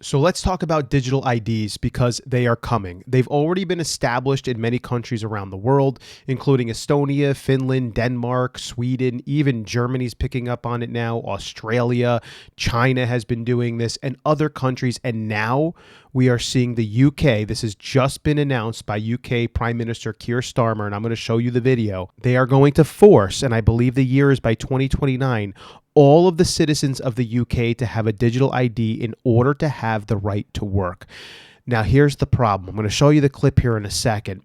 So let's talk about digital IDs because they are coming. They've already been established in many countries around the world, including Estonia, Finland, Denmark, Sweden, even Germany's picking up on it now, Australia, China has been doing this, and other countries. And now we are seeing the UK. This has just been announced by UK Prime Minister Keir Starmer, and I'm going to show you the video. They are going to force, and I believe the year is by 2029, all of the citizens of the UK to have a digital ID in order to have the right to work. Now, here's the problem. I'm going to show you the clip here in a second.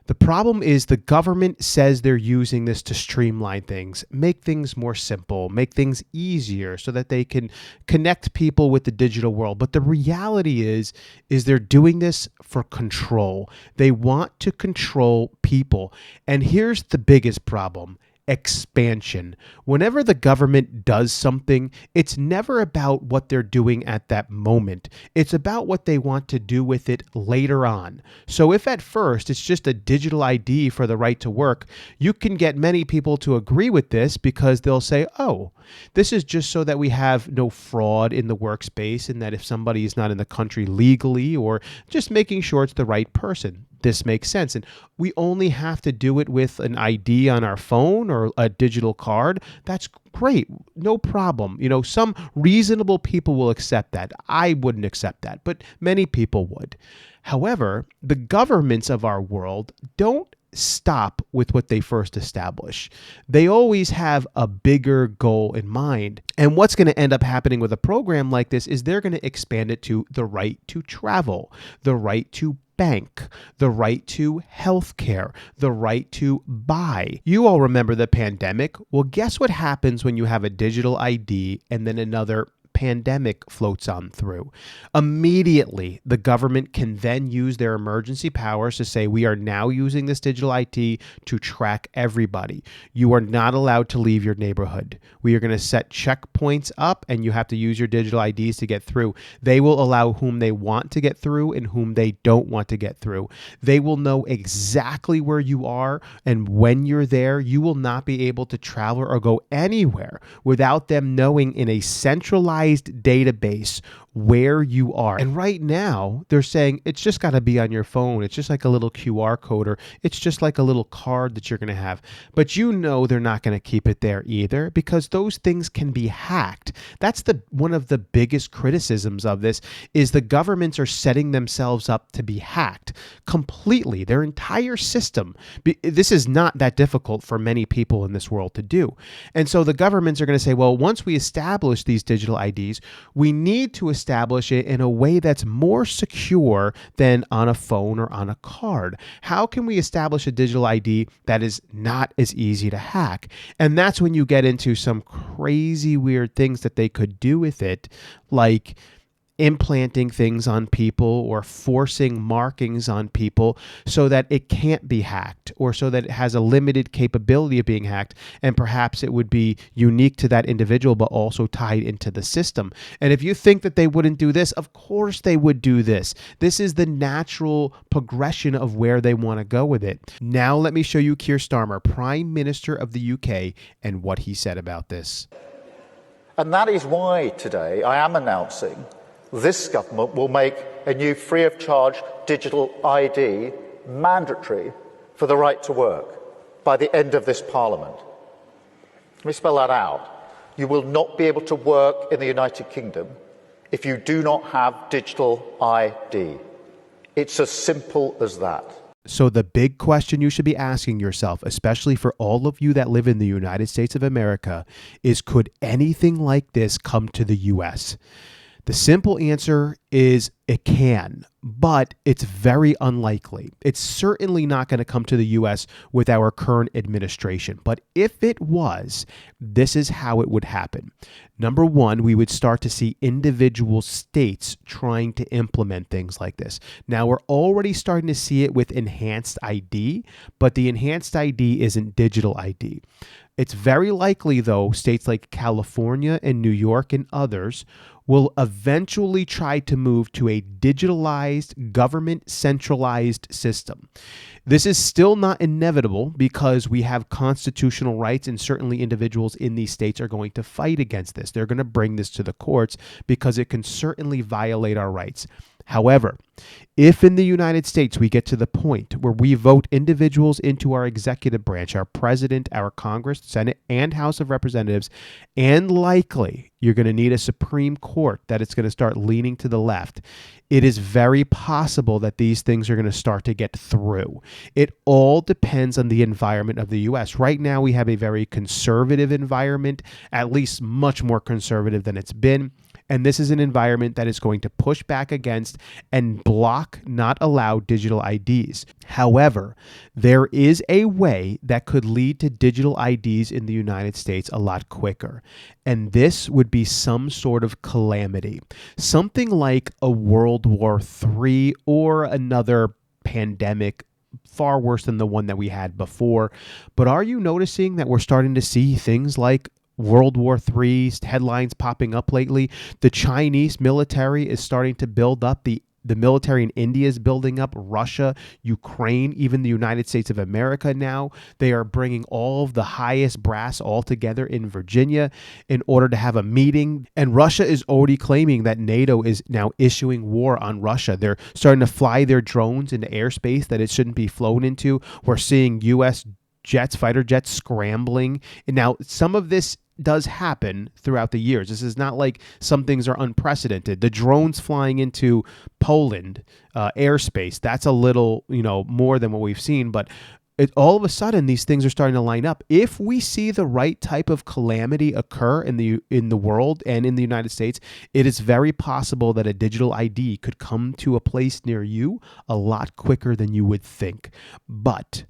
The problem is the government says they're using this to streamline things, make things more simple, make things easier so that they can connect people with the digital world. But the reality is they're doing this for control. They want to control people. And here's the biggest problem: expansion. Whenever the government does something, it's never about what they're doing at that moment. It's about what they want to do with it later on. So if at first it's just a digital ID for the right to work, you can get many people to agree with this because they'll say, oh, this is just so that we have no fraud in the workspace, and that if somebody is not in the country legally, or just making sure it's the right person. This makes sense. And we only have to do it with an ID on our phone or a digital card. That's great. No problem. You know, some reasonable people will accept that. I wouldn't accept that, but many people would. However, the governments of our world don't stop with what they first establish. They always have a bigger goal in mind. And what's going to end up happening with a program like this is they're going to expand it to the right to travel, the right to bank, the right to healthcare, the right to buy. You all remember the pandemic? Well, guess what happens when you have a digital ID and then another pandemic floats on through? Immediately, the government can then use their emergency powers to say, we are now using this digital ID to track everybody. You are not allowed to leave your neighborhood. We are going to set checkpoints up, and you have to use your digital IDs to get through. They will allow whom they want to get through and whom they don't want to get through. They will know exactly where you are, and when you're there, you will not be able to travel or go anywhere without them knowing in a centralized database where you are. And right now, they're saying it's just got to be on your phone. It's just like a little QR code, or it's just like a little card that you're going to have. But you know they're not going to keep it there either, because those things can be hacked. That's one of the biggest criticisms of this, is the governments are setting themselves up to be hacked completely. Their entire system. This is not that difficult for many people in this world to do. And so the governments are going to say, well, once we establish these digital IDs, we need to establish it in a way that's more secure than on a phone or on a card. How can we establish a digital ID that is not as easy to hack? And that's when you get into some crazy weird things that they could do with it, like implanting things on people or forcing markings on people so that it can't be hacked, or so that it has a limited capability of being hacked, and perhaps it would be unique to that individual but also tied into the system. And if you think that they wouldn't do this, of course they would do this. This is the natural progression of where they want to go with it. Now let me show you Keir Starmer, Prime Minister of the UK, and what he said about this. And that is why today I am announcing this government will make a new free-of-charge digital ID mandatory for the right to work by the end of this Parliament. Let me spell that out. You will not be able to work in the United Kingdom if you do not have digital ID. It's as simple as that. So the big question you should be asking yourself, especially for all of you that live in the United States of America, is could anything like this come to the U.S.? The simple answer is it can, but it's very unlikely. It's certainly not going to come to the U.S. with our current administration. But if it was, this is how it would happen. Number one, we would start to see individual states trying to implement things like this. Now, we're already starting to see it with enhanced ID, but the enhanced ID isn't digital ID. It's very likely, though, states like California and New York and others will eventually try to move to a digitalized, government centralized system. This is still not inevitable because we have constitutional rights, and certainly individuals in these states are going to fight against this. They're going to bring this to the courts because it can certainly violate our rights. However, if in the United States we get to the point where we vote individuals into our executive branch, our president, our Congress, Senate, and House of Representatives, and likely you're going to need a Supreme Court that it's going to start leaning to the left, it is very possible that these things are going to start to get through. It all depends on the environment of the U.S. Right now, we have a very conservative environment, at least much more conservative than it's been. And this is an environment that is going to push back against and block, not allow digital IDs. However, there is a way that could lead to digital IDs in the United States a lot quicker. And this would be some sort of calamity, something like a World War III or another pandemic far worse than the one that we had before. But are you noticing that we're starting to see things like World War III headlines popping up lately? The Chinese military is starting to build up. The military in India is building up. Russia, Ukraine, even the United States of America now. They are bringing all of the highest brass all together in Virginia in order to have a meeting. And Russia is already claiming that NATO is now issuing war on Russia. They're starting to fly their drones into airspace that it shouldn't be flown into. We're seeing U.S. fighter jets scrambling. And now some of this does happen throughout the years. This is not like some things are unprecedented. The drones flying into Poland airspace, that's a little, more than what we've seen. But all of a sudden, these things are starting to line up. If we see the right type of calamity occur in the world and in the United States, it is very possible that a digital ID could come to a place near you a lot quicker than you would think. But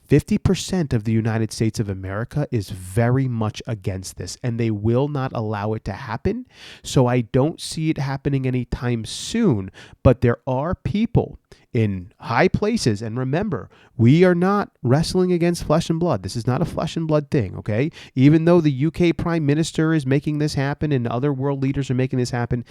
50% of the United States of America is very much against this, and they will not allow it to happen. So I don't see it happening anytime soon, but there are people in high places. And remember, we are not wrestling against flesh and blood. This is not a flesh and blood thing, okay? Even though the UK Prime Minister is making this happen and other world leaders are making this happen,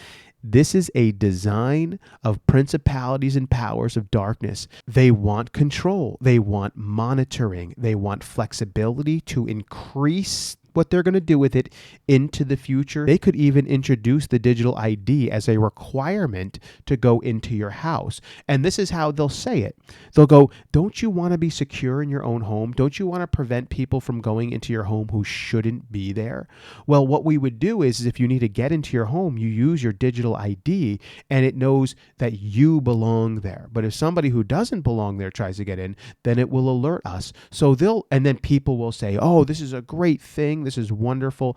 this is a design of principalities and powers of darkness. They want control. They want monitoring. They want flexibility to increase what they're going to do with it into the future. They could even introduce the digital ID as a requirement to go into your house. And this is how they'll say it. They'll go, don't you want to be secure in your own home? Don't you want to prevent people from going into your home who shouldn't be there? Well, what we would do is if you need to get into your home, you use your digital ID and it knows that you belong there. But if somebody who doesn't belong there tries to get in, then it will alert us. And then people will say, oh, this is a great thing. This is wonderful.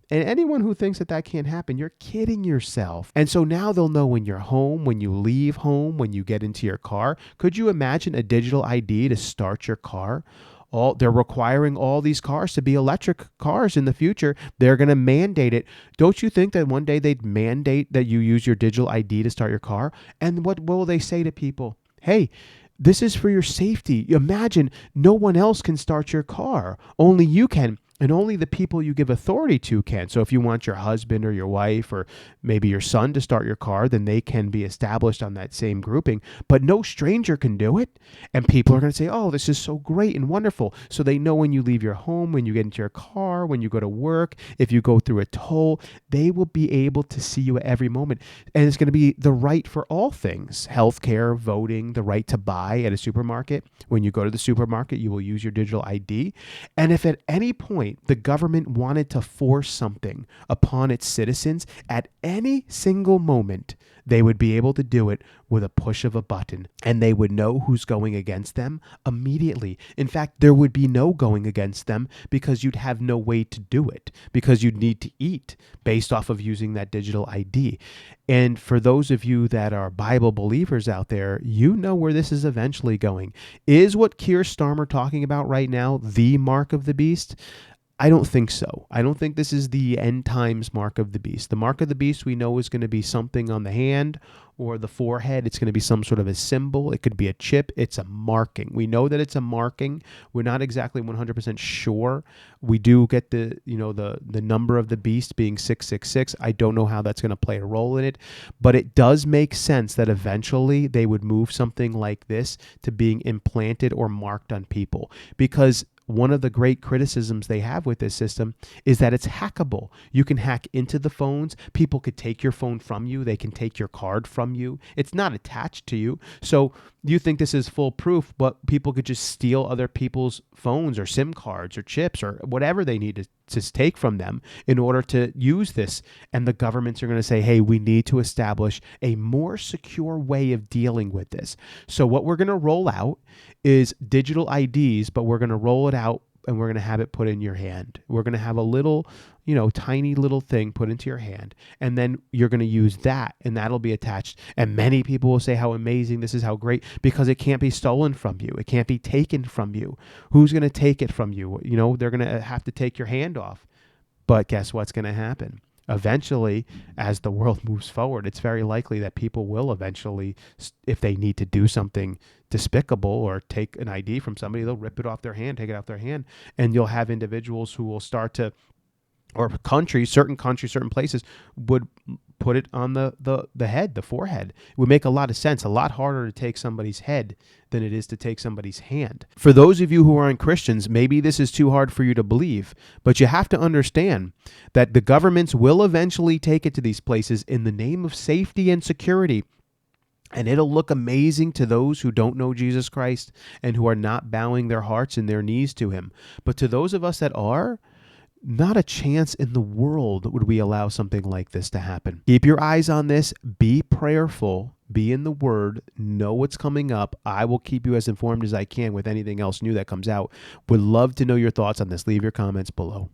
And anyone who thinks that can't happen, you're kidding yourself. And so now they'll know when you're home, when you leave home, when you get into your car. Could you imagine a digital ID to start your car? They're requiring all these cars to be electric cars in the future. They're going to mandate it. Don't you think that one day they'd mandate that you use your digital ID to start your car? And what will they say to people? Hey, this is for your safety. Imagine no one else can start your car. Only you can. And only the people you give authority to can. So if you want your husband or your wife or maybe your son to start your car, then they can be established on that same grouping. But no stranger can do it. And people are going to say, oh, this is so great and wonderful. So they know when you leave your home, when you get into your car, when you go to work, if you go through a toll, they will be able to see you at every moment. And it's going to be the right for all things: healthcare, voting, the right to buy at a supermarket. When you go to the supermarket, you will use your digital ID. And if at any point the government wanted to force something upon its citizens, at any single moment, they would be able to do it with a push of a button, and they would know who's going against them immediately. In fact, there would be no going against them because you'd have no way to do it, because you'd need to eat based off of using that digital ID. And for those of you that are Bible believers out there, you know where this is eventually going. Is what Keir Starmer talking about right now the mark of the beast? I don't think so. I don't think this is the end times mark of the beast. The mark of the beast we know is going to be something on the hand or the forehead. It's going to be some sort of a symbol. It could be a chip. It's a marking. We know that it's a marking. We're not exactly 100% sure. We do get the number of the beast being 666. I don't know how that's going to play a role in it, but it does make sense that eventually they would move something like this to being implanted or marked on people, because one of the great criticisms they have with this system is that it's hackable. You can hack into the phones. People could take your phone from you. They can take your card from you. It's not attached to you. So you think this is foolproof, but people could just steal other people's phones or SIM cards or chips or whatever they need to take from them in order to use this. And the governments are going to say, hey, we need to establish a more secure way of dealing with this. So what we're going to roll out is digital IDs, but we're going to roll it out and we're going to have it put in your hand. We're going to have a little, tiny little thing put into your hand, and then you're going to use that, and that'll be attached. And many people will say how amazing this is, how great, because it can't be stolen from you. It can't be taken from you. Who's going to take it from you? They're going to have to take your hand off. But guess what's going to happen? Eventually, as the world moves forward, it's very likely that people will eventually, if they need to do something despicable or take an ID from somebody, they'll rip it off their hand, take it off their hand. And you'll have individuals who will start to, or certain countries, certain places would put it on the head, the forehead. It would make a lot of sense. A lot harder to take somebody's head than it is to take somebody's hand. For those of you who aren't Christians, maybe this is too hard for you to believe, but you have to understand that the governments will eventually take it to these places in the name of safety and security. And it'll look amazing to those who don't know Jesus Christ and who are not bowing their hearts and their knees to him. But to those of us that are, not a chance in the world would we allow something like this to happen. Keep your eyes on this. Be prayerful. Be in the Word. Know what's coming up. I will keep you as informed as I can with anything else new that comes out. Would love to know your thoughts on this. Leave your comments below.